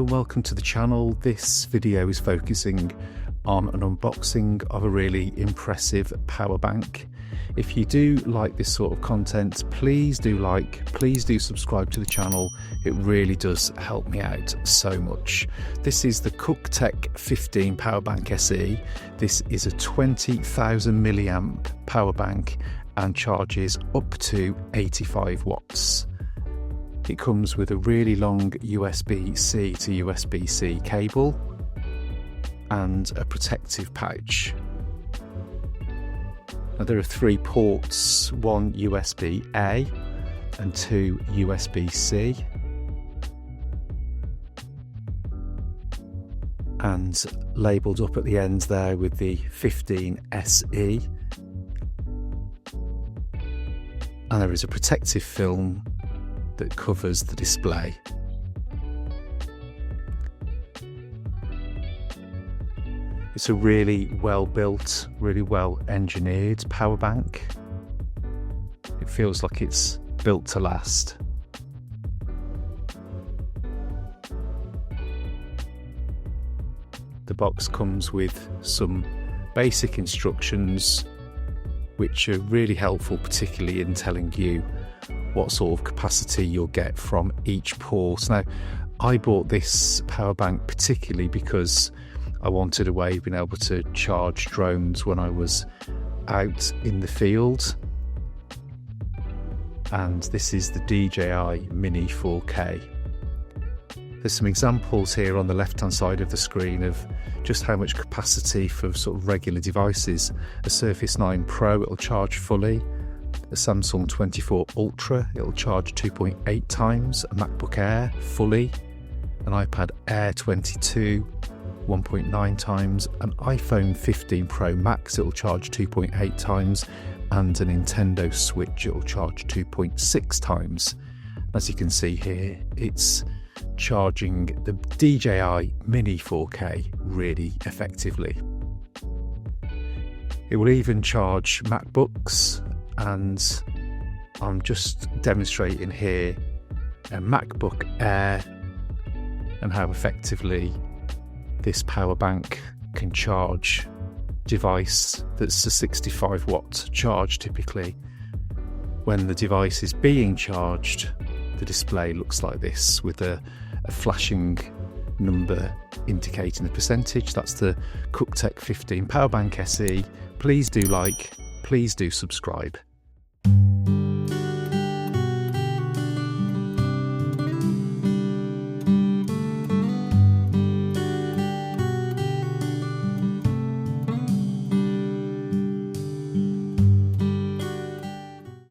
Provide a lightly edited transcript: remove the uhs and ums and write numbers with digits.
and welcome to the channel. This video is focusing on an unboxing of a really impressive power bank. If you do like this sort of content, please do subscribe to the channel. It really does help me out so much. This is the Cuktech 15 Powerbank SE. This is a 20,000 milliamp power bank and charges up to 85 watts. It comes with a really long USB-C to USB-C cable and a protective pouch. Now there are 3 ports, one USB-A and 2 USB-C, and labelled up at the end there with the 15 SE. And there is a protective film that covers the display. It's a really well built, really well engineered power bank. It feels like it's built to last. The box comes with some basic instructions which are really helpful, particularly in telling you what sort of capacity you'll get from each port. Now, I bought this power bank particularly because I wanted a way of being able to charge drones when I was out in the field. And this is the DJI Mini 4K. There's some examples here on the left hand side of the screen of just how much capacity for sort of regular devices. A Surface 9 Pro, it'll charge fully. A Samsung 24 Ultra, it'll charge 2.8 times. A MacBook Air fully. An iPad Air 22, 1.9 times. An iPhone 15 Pro Max, it'll charge 2.8 times. And a Nintendo Switch, it'll charge 2.6 times. As you can see here, it's charging the DJI Mini 4K really effectively. It will even charge MacBooks, and I'm just demonstrating here a MacBook Air and how effectively this power bank can charge a device that's a 65 watt charge. Typically, when the device is being charged, the display looks like this with a flashing number indicating the percentage. That's the Cuktech 15 Powerbank SE. Please do subscribe.